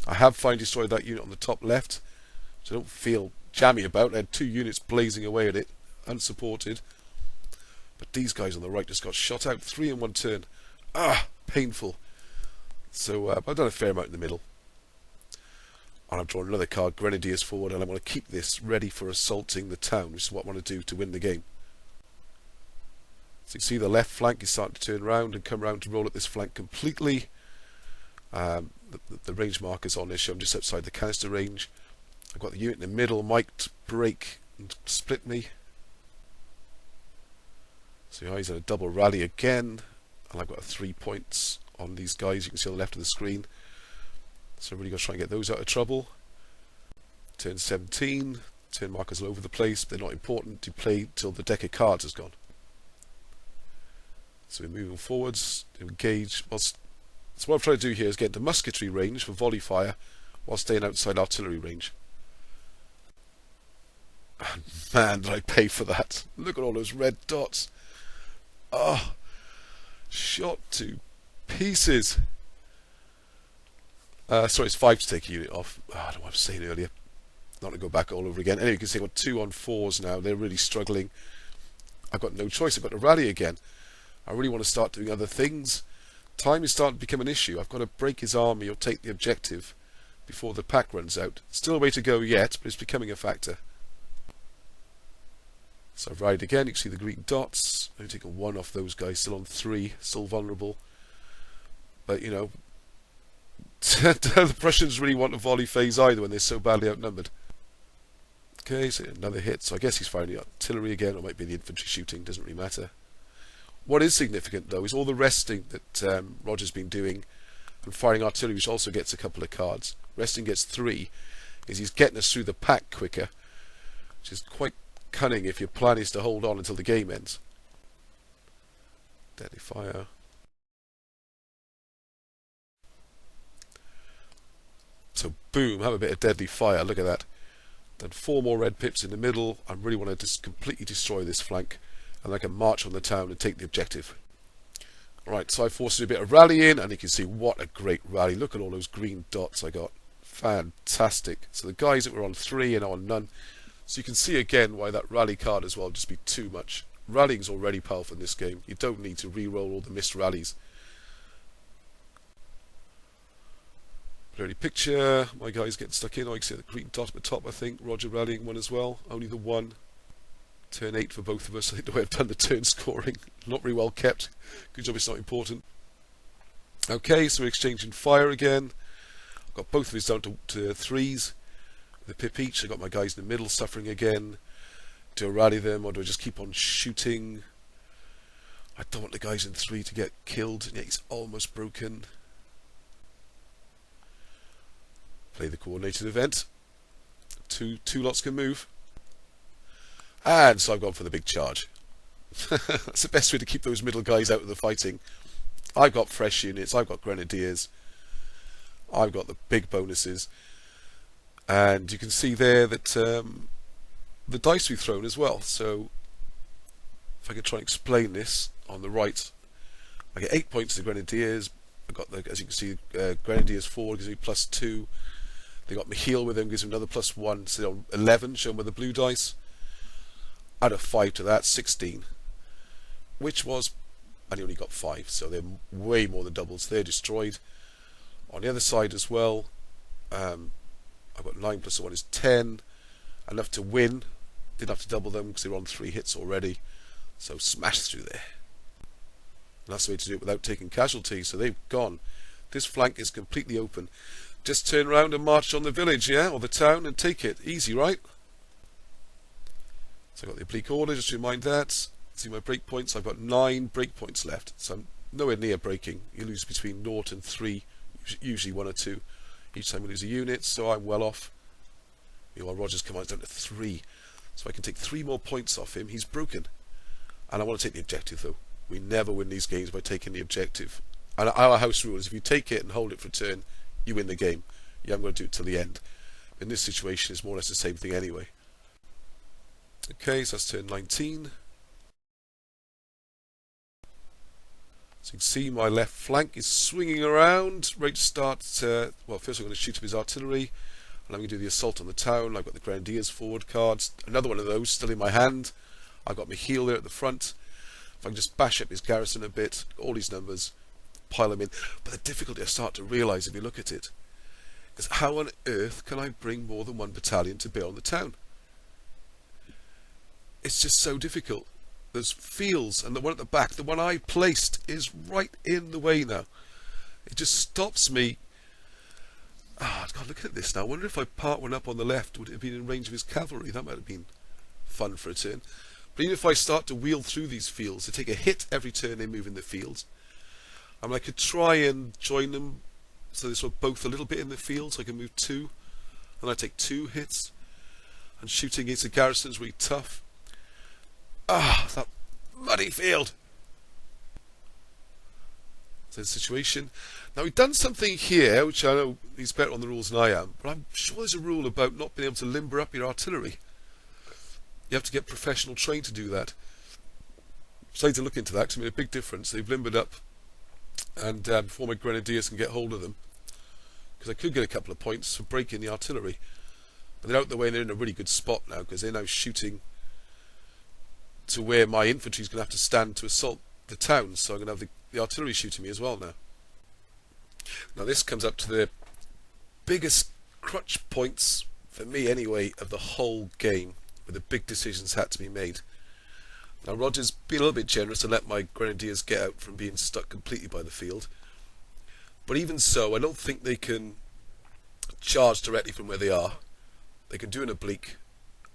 I have finally destroyed that unit on the top left, so I don't feel jammy about it. I had 2 units blazing away at it, unsupported. But these guys on the right just got shot out, 3 in one turn. Ah, painful. So I've done a fair amount in the middle. And I've drawn another card, Grenadiers forward, and I want to keep this ready for assaulting the town, which is what I want to do to win the game. So you can see the left flank is starting to turn around and come around to roll at this flank completely. The range markers on this show I'm just outside the canister range. I've got the unit in the middle, might break and split me. So he's at a double rally again, and I've got 3 points on these guys you can see on the left of the screen. So I'm really going to try and get those out of trouble. Turn 17, turn markers all over the place, they're not important to play till the deck of cards has gone. So we're moving forwards, engage. So what I'm trying to do here is get into musketry range for volley fire while staying outside artillery range. And man, did I pay for that. Look at all those red dots. Oh, shot to pieces. Sorry, it's 5 to take a unit off. Oh, I don't know what I was saying earlier. Not to go back all over again. Anyway, you can see I've got 2 on 4s now. They're really struggling. I've got no choice. I've got to rally again. I really want to start doing other things. Time is starting to become an issue. I've got to break his army or take the objective before the pack runs out. Still a way to go yet, but it's becoming a factor. So I've rallied again. You can see the green dots. I've taken 1 off those guys. Still on 3. Still vulnerable. But, you know, the Prussians really want a volley phase either when they're so badly outnumbered. Okay, so another hit. So I guess he's firing the artillery again, or it might be the infantry shooting. Doesn't really matter. What is significant, though, is all the resting that Roger's been doing and firing artillery, which also gets a couple of cards. Resting gets 3, is he's getting us through the pack quicker, which is quite cunning if your plan is to hold on until the game ends. Deadly fire. So boom, have a bit of deadly fire, look at that. Then 4 more red pips in the middle. I really want to just completely destroy this flank, and I can march on the town and take the objective. Right, so I forced a bit of rallying, and you can see what a great rally. Look at all those green dots I got. Fantastic. So the guys that were on 3 are now on none. So you can see again why that rally card as well would just be too much. Rallying's already powerful in this game. You don't need to re-roll all the missed rallies. Blurry picture. My guy's getting stuck in. I can see the green dot at the top, I think. Roger rallying 1 as well. Only the 1. Turn 8 for both of us. I think the way I've done the turn scoring. Not very well kept. Good job it's not important. Okay, so we're exchanging fire again. I've got both of us down to 3s. With a pip each. I've got my guys in the middle suffering again. Do I rally them or do I just keep on shooting? I don't want the guys in 3 to get killed. Yeah, he's almost broken. Play the coordinated event. Two lots can move. And so I've gone for the big charge. That's the best way to keep those middle guys out of the fighting. I've got fresh units, I've got grenadiers, I've got the big bonuses, and you can see there that the dice we've thrown as well. So if I can try and explain this on the right, I get 8 points to the grenadiers. I've got, as you can see, grenadiers forward gives me +2. They got Michiel with them, gives them another +1, so 11 shown with the blue dice. Add a 5 to that, 16, which was, and he only got 5, so they're way more than doubles. They're destroyed. On the other side as well, I've got 9 + 1 is 10, enough to win. Didn't have to double them because they were on 3 hits already, so smash through there. And that's the way to do it without taking casualties. So they've gone. This flank is completely open. Just turn around and march on the village, yeah, or the town, and take it. Easy, right? So I've got the oblique order, just to remind that. See my breakpoints, I've got 9 breakpoints left. So I'm nowhere near breaking. You lose between 0 and 3, usually 1 or 2. Each time we lose a unit, so I'm well off. Meanwhile, Roger's command's down to 3. So I can take 3 more points off him. He's broken. And I want to take the objective, though. We never win these games by taking the objective. And our house rule is if you take it and hold it for a turn, you win the game. You haven't got to do it till the end. In this situation, it's more or less the same thing anyway. Okay, so that's turn 19. So you can see my left flank is swinging around, ready to start. Well, first I'm going to shoot up his artillery, and I'm going to do the assault on the town. I've got the Grenadiers forward cards, another one of those still in my hand. I've got my heel there at the front. If I can just bash up his garrison a bit, all these numbers, pile them in. But the difficulty I start to realise if you look at it is how on earth can I bring more than one battalion to bear on the town? It's just so difficult. There's fields, and the one at the back, the one I placed, is right in the way now. It just stops me. Ah, God, look at this now. I wonder if I part one up on the left, would it have been in range of his cavalry? That might have been fun for a turn. But even if I start to wheel through these fields, they take a hit every turn they move in the fields. I mean, I could try and join them so they're sort of both a little bit in the field, so I can move 2, and I take 2 hits. And shooting against the garrison is really tough. Ah, that muddy field. So the situation. Now we've done something here, which I know he's better on the rules than I am, but I'm sure there's a rule about not being able to limber up your artillery. You have to get professional trained to do that. So I need to look into that, because it made a big difference. They've limbered up, and before my Grenadiers can get hold of them, because I could get a couple of points for breaking the artillery. But they're out the way, and they're in a really good spot now, because they're now shooting to where my infantry is going to have to stand to assault the town, so I'm going to have the artillery shooting me as well now. Now this comes up to the biggest crutch points, for me anyway, of the whole game, where the big decisions had to be made. Now Roger's been a little bit generous and let my Grenadiers get out from being stuck completely by the field, but even so I don't think they can charge directly from where they are. They can do an oblique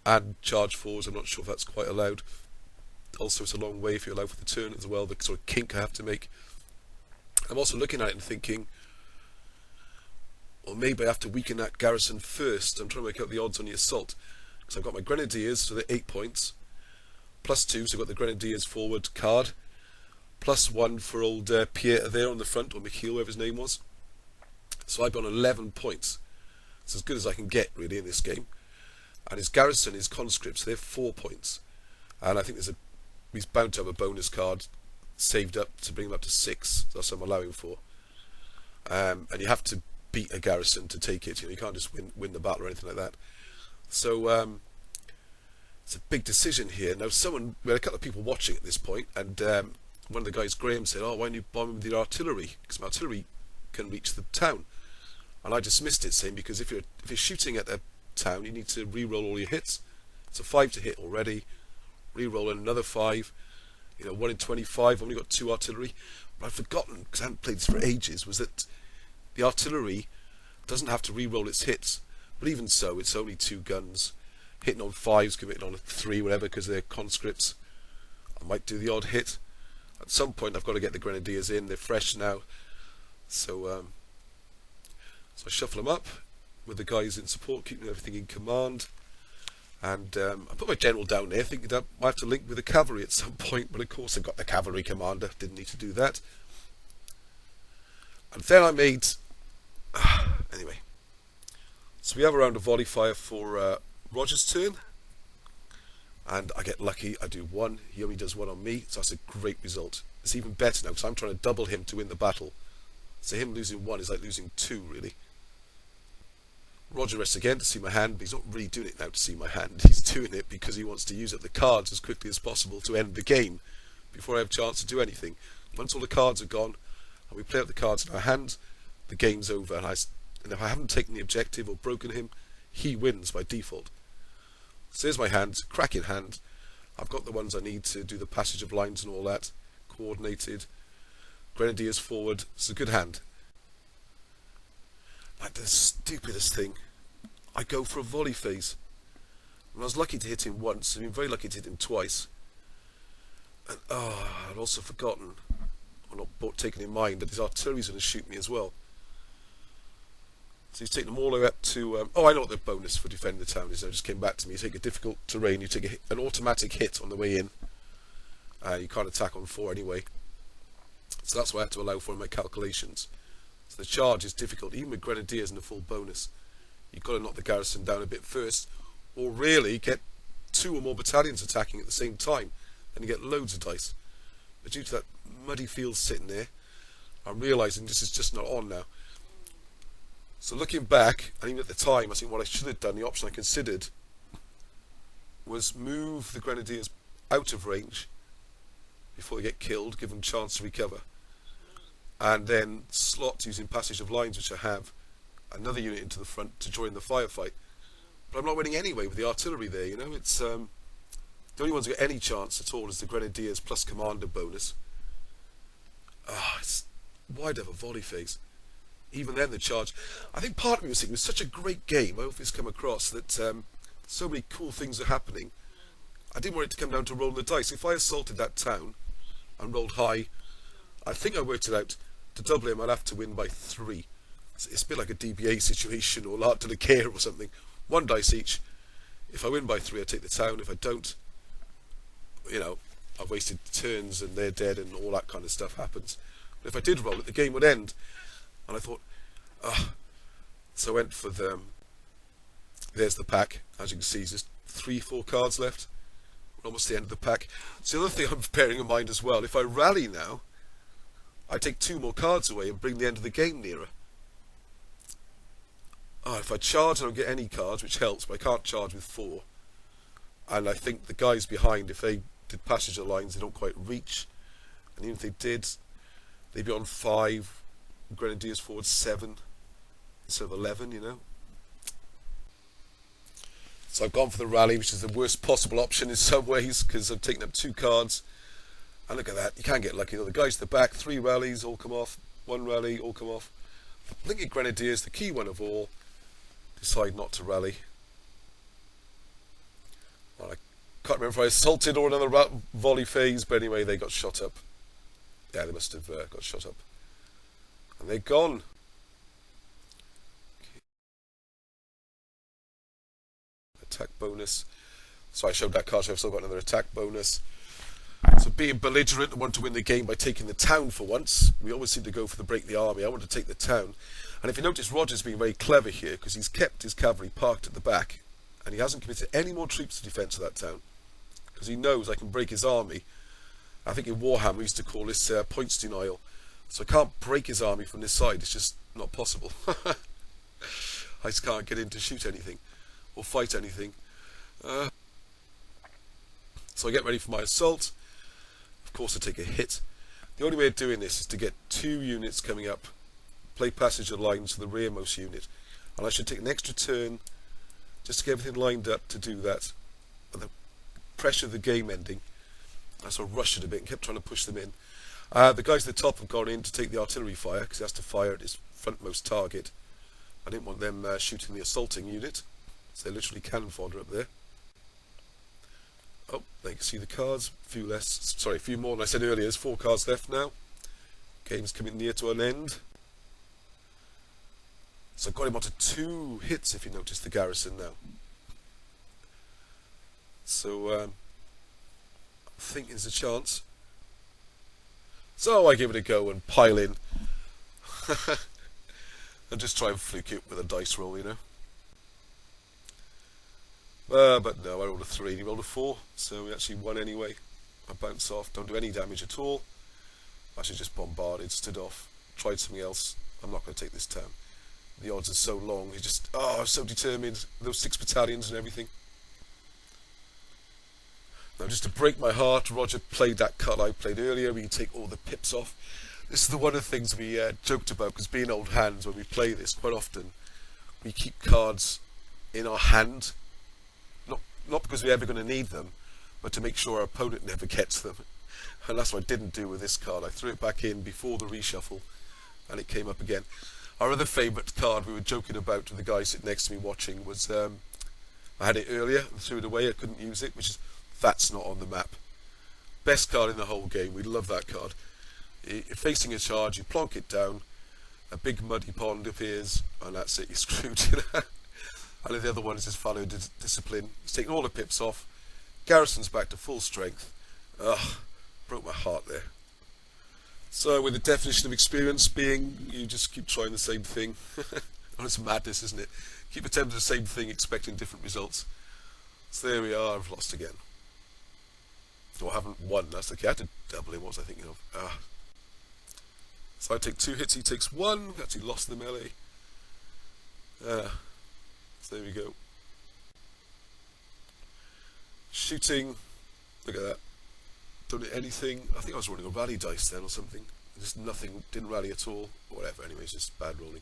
and charge forwards. I'm not sure if that's quite allowed. Also, it's a long way if you allow for the turn as well, the sort of kink I have to make. I'm also looking at it and thinking, well, maybe I have to weaken that garrison first. I'm trying to work out the odds on the assault. Because I've got my Grenadiers, so they're 8 points. +2, so I've got the Grenadiers forward card. +1 for old Pierre there on the front, or Michiel, whatever his name was. So I've got 11 points. It's as good as I can get, really, in this game. And his garrison is conscripts, so they're 4 points. And I think he's bound to have a bonus card saved up to bring him up to 6. That's what I'm allowing for. And you have to beat a garrison to take it. You can't just win the battle or anything like that. So it's a big decision here. Now we had a couple of people watching at this point, and one of the guys, Graham, said, "Oh, why don't you bomb him with your artillery? Because my artillery can reach the town." And I dismissed it, saying because if you're shooting at a town, you need to re-roll all your hits. It's a 5 to hit already. Re-roll another 5, 1 in 25, I've only got 2 artillery. But I'd forgotten, because I hadn't played this for ages, was that the artillery doesn't have to re-roll its hits. But even so, it's only 2 guns. Hitting on 5s, committing on a 3, whatever, because they're conscripts. I might do the odd hit. At some point I've got to get the Grenadiers in, they're fresh now. So I shuffle them up with the guys in support, keeping everything in command. And I put my general down there, thinking that I might have to link with the cavalry at some point, but of course I've got the cavalry commander, didn't need to do that. And then I made... anyway. So we have a round of volley fire for Roger's turn. And I get lucky, I do 1, he only does 1 on me, so that's a great result. It's even better now, because I'm trying to double him to win the battle. So him losing 1 is like losing 2, really. Roger rests again to see my hand, but he's not really doing it now to see my hand. He's doing it because he wants to use up the cards as quickly as possible to end the game before I have a chance to do anything. Once all the cards are gone and we play out the cards in our hand, the game's over. And if I haven't taken the objective or broken him, he wins by default. So here's my hand, cracking hand. I've got the ones I need to do the passage of lines and all that. Coordinated. Grenadiers forward. It's a good hand. Like the stupidest thing, I go for a volley phase. And I was lucky to hit him once, I've been very lucky to hit him twice. And I'd also forgotten, or not taken in mind, that his artillery's going to shoot me as well. So he's taken them all the way up to... I know what the bonus for defending the town is. It just came back to me. You take a difficult terrain, you take an automatic hit on the way in. You can't attack on 4 anyway. So that's what I had to allow for in my calculations. So the charge is difficult, even with Grenadiers and a full bonus. You've got to knock the garrison down a bit first, or really get 2 or more battalions attacking at the same time, then you get loads of dice. But due to that muddy field sitting there, I'm realising this is just not on now. So looking back, and even at the time, I think what I should have done, the option I considered, was move the Grenadiers out of range before they get killed, give them a chance to recover, and then slot, using passage of lines, which I have, another unit into the front to join the firefight. But I'm not winning anyway with the artillery there, you know. It's the only ones who get any chance at all is the Grenadiers plus commander bonus. Why'd have a volley phase? Even then the charge, I think part of me was thinking it was such a great game, I hope it's come across, that so many cool things are happening. I didn't want it to come down to rolling the dice. If I assaulted that town and rolled high, I think I worked it out, to double him I'd have to win by 3. It's a bit like a DBA situation or l'art de la guerre or something. 1 dice each. If I win by 3, I take the town. If I don't, you know, I've wasted turns and they're dead and all that kind of stuff happens. But if I did roll it, the game would end. And I thought, so I went for the, there's the pack. As you can see, there's 3-4 cards left. We're almost the end of the pack. So the other thing I'm bearing in mind as well, if I rally now, I take 2 more cards away and bring the end of the game nearer. If I charge, I don't get any cards, which helps, but I can't charge with 4. And I think the guys behind, if they did passage of lines, they don't quite reach. And even if they did, they'd be on 5, Grenadiers forward 7, instead of 11, you know. So I've gone for the rally, which is the worst possible option in some ways, because I've taken up 2 cards. And look at that, you can't get lucky. The guys at the back, 3 rallies, all come off. 1 rally, all come off. I think Grenadiers, the key one of all, decide not to rally. Well, I can't remember if I assaulted or another volley phase, but anyway, they got shot up. Yeah, they must have got shot up. And they're gone. Attack bonus. So I showed that card, so I've still got another attack bonus. So being belligerent and want to win the game by taking the town for once. We always seem to go for the break the army. I want to take the town. And if you notice, Roger's being very clever here, because he's kept his cavalry parked at the back, and he hasn't committed any more troops to defence of that town, because he knows I can break his army. I think in Warhammer we used to call this points denial. So I can't break his army from this side. It's just not possible. I just can't get in to shoot anything or fight anything. So I get ready for my assault. Of course I take a hit. The only way of doing this is to get 2 units coming up, play passage of lines to the rearmost unit, and I should take an extra turn just to get everything lined up to do that. And the pressure of the game ending, I sort of rushed it a bit and kept trying to push them in. The guys at the top have gone in to take the artillery fire, because he has to fire at his frontmost target. I didn't want them shooting the assaulting unit, so they're literally cannon fodder up there. Oh, there you can see the cards, a few more than I said earlier. There's 4 cards left now. Game's coming near to an end. So I've got him onto 2 hits, if you notice the garrison now. So I think there's a chance. So I give it a go and pile in. And just try and fluke it with a dice roll, you know. But no, I rolled a 3, he rolled a 4, so we actually won anyway. I bounce off, don't do any damage at all. I should just bombarded, stood off, tried something else. I'm not going to take this town. The odds are so long, he just, I'm so determined, those 6 battalions and everything. Now just to break my heart, Roger played that card I played earlier, where you take all the pips off. This is one of the things we joked about, because being old hands, when we play this, quite often, we keep cards in our hand. Not because we're ever going to need them, but to make sure our opponent never gets them. And that's what I didn't do with this card. I threw it back in before the reshuffle, and it came up again. Our other favourite card we were joking about with the guy sitting next to me watching was, I had it earlier and threw it away, I couldn't use it, which is, that's not on the map. Best card in the whole game, we love that card. You're facing a charge, you plonk it down, a big muddy pond appears, and that's it, you're screwed. And the other one is his fallow discipline. He's taken all the pips off, garrison's back to full strength. Broke my heart there. So with the definition of experience being, you just keep trying the same thing. Oh, it's madness, isn't it? Keep attempting the same thing, expecting different results. So there we are, I've lost again. Or I haven't won, that's okay. I had to double him, what was I thinking of? So I take 2 hits, he takes 1, actually lost the melee. So there we go. Shooting, look at that. Don't hit anything. I think I was rolling a rally dice then or something. Just nothing, didn't rally at all. Or whatever, anyway, it's just bad rolling.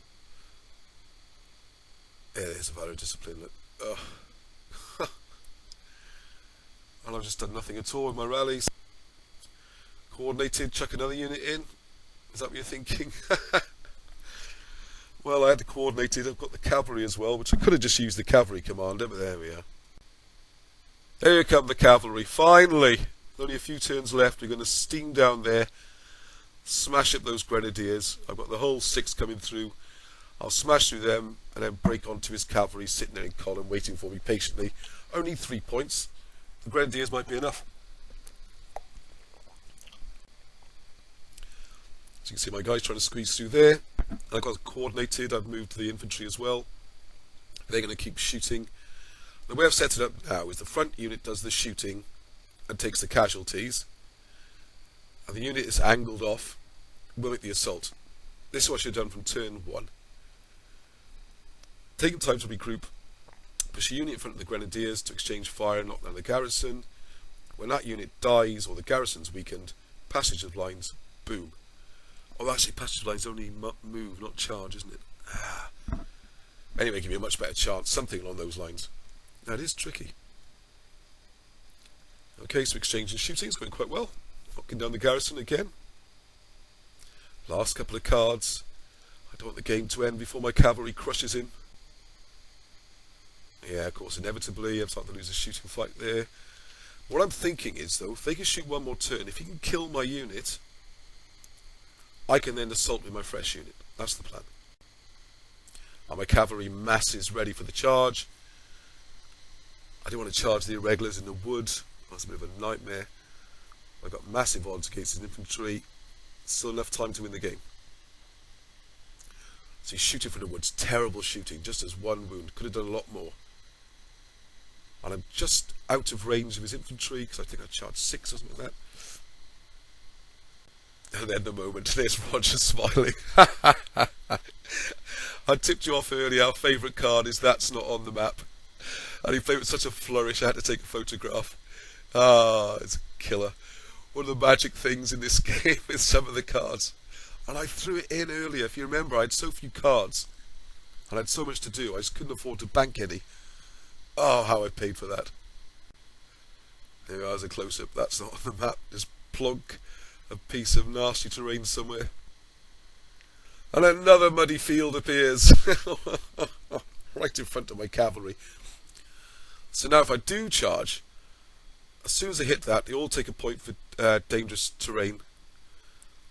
Yeah, there's a value of discipline, look. And I've just done nothing at all with my rallies. Coordinated, chuck another unit in. Is that what you're thinking? Well, I had the coordinated, I've got the cavalry as well, which I could have just used the cavalry commander, but there we are. There come the cavalry, finally! Only a few turns left, we're going to steam down there, smash up those grenadiers. I've got the whole 6 coming through. I'll smash through them, and then break onto his cavalry, sitting there in column, waiting for me patiently. Only 3 points. The grenadiers might be enough. So you can see my guys trying to squeeze through there. I've got it coordinated, I've moved the infantry as well. They're going to keep shooting. The way I've set it up now is the front unit does the shooting and takes the casualties. And the unit is angled off, will make the assault. This is what I should have done from turn 1. Taking time to regroup. Push a unit in front of the grenadiers to exchange fire and knock down the garrison. When that unit dies or the garrison's weakened, passage of lines, boom. Oh, actually, passage of lines only move, not charge, isn't it? Anyway, give you a much better chance, something along those lines. That is tricky. Okay, so exchange and shooting is going quite well. Knocking down the garrison again. Last couple of cards. I don't want the game to end before my cavalry crushes him. Yeah, of course, inevitably, I'm starting to lose a shooting fight there. What I'm thinking is, though, if they can shoot one more turn, if he can kill my unit, I can then assault with my fresh unit. That's the plan. And my cavalry mass is ready for the charge. I didn't want to charge the irregulars in the wood. That's a bit of a nightmare. I've got massive odds against his infantry. Still enough time to win the game. So he's shooting from the woods. Terrible shooting, just as 1 wound. Could have done a lot more. And I'm just out of range of his infantry, because I think I charged 6 or something like that. And then the moment, there's Roger smiling. I tipped you off earlier, our favourite card is That's Not On The Map. And he played with such a flourish, I had to take a photograph. Ah, it's a killer. One of the magic things in this game is some of the cards. And I threw it in earlier, if you remember, I had so few cards. And I had so much to do, I just couldn't afford to bank any. Oh, how I paid for that. There we are, as a close-up. That's not on the map. Just plonk a piece of nasty terrain somewhere. And another muddy field appears. Right in front of my cavalry. So now if I do charge, as soon as I hit that, they all take a point for dangerous terrain.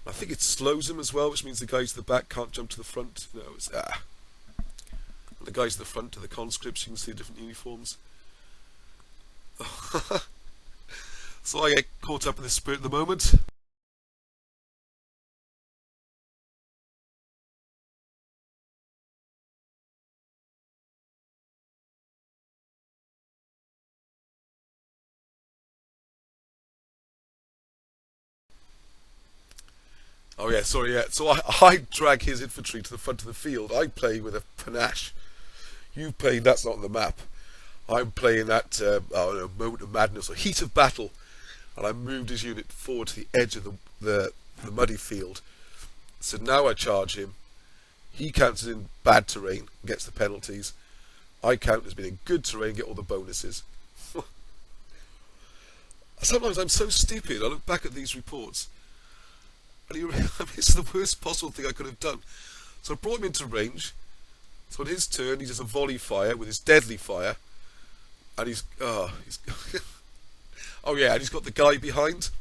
I think it slows them as well, which means the guys at the back can't jump to the front. No, it's and the guys at the front are the conscripts. You can see the different uniforms. So I get caught up in the spirit at the moment. Oh yeah, sorry, yeah. So I drag his infantry to the front of the field. I play with a panache. You play That's Not on the Map. I'm playing that, I don't know, moment of madness or heat of battle. And I moved his unit forward to the edge of the muddy field. So now I charge him. He counts as in bad terrain, gets the penalties. I count as being in good terrain, get all the bonuses. Sometimes I'm so stupid, I look back at these reports. And it's the worst possible thing I could have done. So I brought him into range. So on his turn, he does a volley fire with his deadly fire. And oh yeah, and he's got the guy behind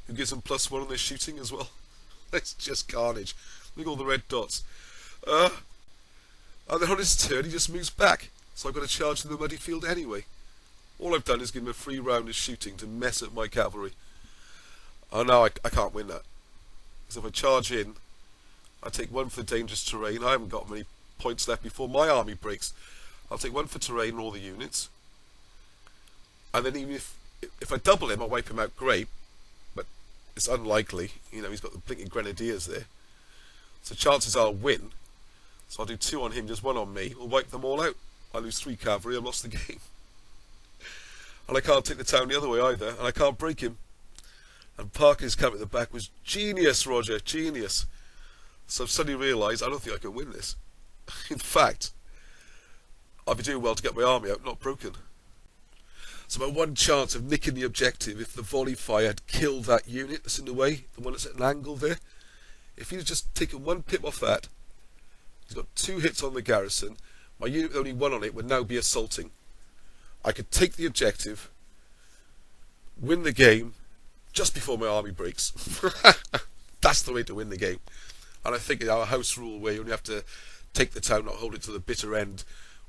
who gives him +1 on their shooting as well. It's just carnage. Look at all the red dots. And then on his turn, he just moves back. So I've got to charge in the muddy field anyway. All I've done is give him a free round of shooting to mess up my cavalry. Oh no, I can't win that. Because if I charge in, I take 1 for dangerous terrain. I haven't got many points left before my army breaks. I'll take 1 for terrain and all the units. And then even if I double him, I wipe him out, great. But it's unlikely. You know, he's got the blinking grenadiers there. So chances are I'll win. So I'll do 2 on him, just 1 on me. We'll wipe them all out. I lose 3 cavalry, I've lost the game. And I can't take the town the other way either, and I can't break him. And Parker's camp at the back was genius, Roger, genius. So I've suddenly realised I don't think I can win this. In fact, I'd be doing well to get my army out, not broken. So my one chance of nicking the objective, if the volley fire had killed that unit that's in the way, the one that's at an angle there, if he'd just taken 1 pip off that, he's got 2 hits on the garrison, my unit with only 1 on it would now be assaulting. I could take the objective, win the game, just before my army breaks. That's the way to win the game. And I think our house rule, where you only have to take the town, not hold it to the bitter end,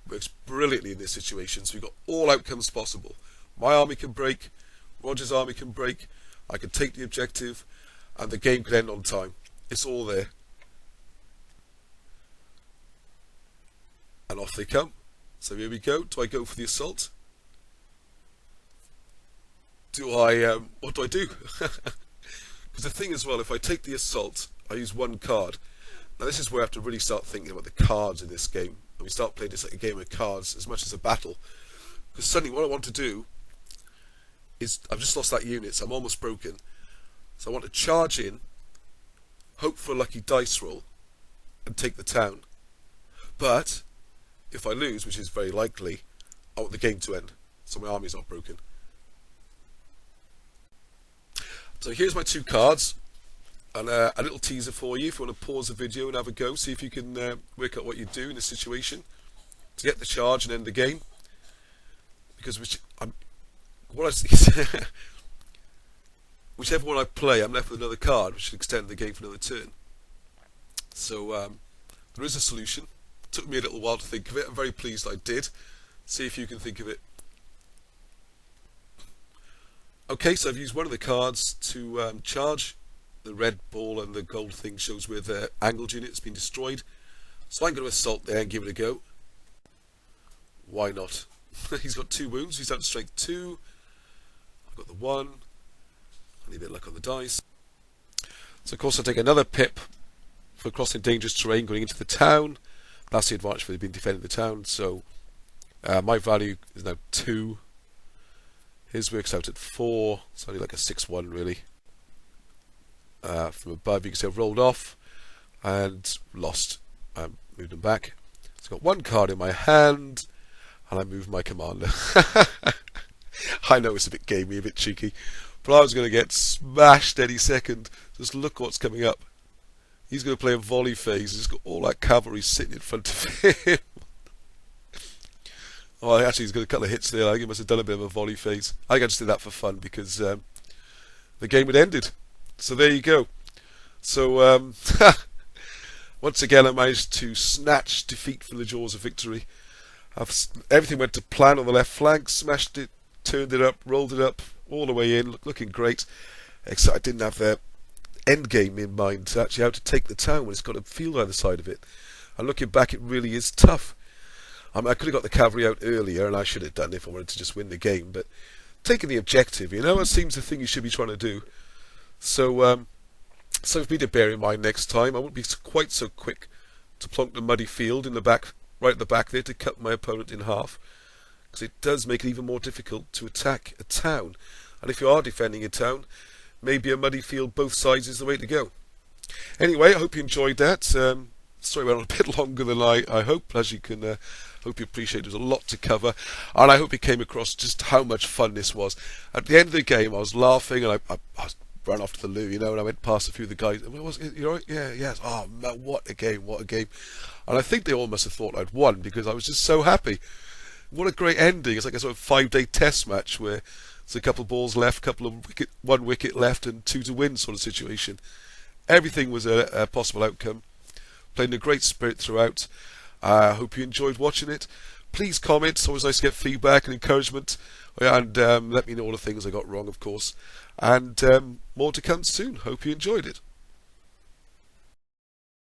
works brilliantly in this situation. So we've got all outcomes possible. My army can break, Roger's army can break, I can take the objective, and the game could end on time. It's all there. And off they come. So here we go. Do I go for the assault? What do I do? Because the thing as well, if I take the assault, I use 1 card. Now this is where I have to really start thinking about the cards in this game. And we start playing this like a game of cards as much as a battle. Because suddenly what I want to do is, I've just lost that unit, so I'm almost broken. So I want to charge in, hope for a lucky dice roll, and take the town. But if I lose, which is very likely, I want the game to end, so my army's not broken. So here's my 2 cards, and a little teaser for you if you want to pause the video and have a go, see if you can work out what you do in this situation to get the charge and end the game. Because whichever one I play, I'm left with another card, which should extend the game for another turn. So there is a solution. It took me a little while to think of it. I'm very pleased I did. See if you can think of it. Okay, so I've used one of the cards to charge. The red ball and the gold thing shows where the angled unit has been destroyed. So I'm going to assault there and give it a go. Why not? He's got 2 wounds. He's down to strength 2. I've got the 1. I need a bit of luck on the dice. So of course I take another pip for crossing dangerous terrain going into the town. That's the advantage for being defending the town. So my value is now 2. His works out at 4. It's only like a 6-1 really. From above you can see I've rolled off and lost. Moved him back. So I've got 1 card in my hand and I move my commander. I know it's a bit gamey, a bit cheeky, but I was going to get smashed any second. Just look what's coming up. He's going to play a volley phase. He's got all that cavalry sitting in front of him. Oh, actually, he's got a couple of hits there. I think he must have done a bit of a volley phase. I think I just did that for fun because the game had ended. So there you go. So once again, I managed to snatch defeat from the jaws of victory. Everything went to plan on the left flank. Smashed it, turned it up, rolled it up, all the way in, looking great. Except I didn't have the end game in mind, actually how to take the town when it's got a field either side of it. And looking back, it really is tough. I could have got the cavalry out earlier, and I should have done if I wanted to just win the game, but taking the objective, you know, it seems the thing you should be trying to do. So for me to bear in mind next time, I won't be quite so quick to plonk the muddy field in the back, right at the back there, to cut my opponent in half, because it does make it even more difficult to attack a town. And if you are defending a town, maybe a muddy field both sides is the way to go. Anyway, I hope you enjoyed that. Story went on a bit longer than I hope, as you can hope you appreciate. There's a lot to cover, and I hope you came across just how much fun this was. At the end of the game, I was laughing, and I ran off to the loo, you know, and I went past a few of the guys. You all right? Yeah, yes. Oh man, what a game, what a game! And I think they all must have thought I'd won because I was just so happy. What a great ending! It's like a sort of 5-day test match where there's a couple of balls left, one wicket left, and 2 to win sort of situation. Everything was a possible outcome. Played in a great spirit throughout. I hope you enjoyed watching it. Please comment. It's always nice to get feedback and encouragement. And let me know all the things I got wrong, of course. And more to come soon. Hope you enjoyed it.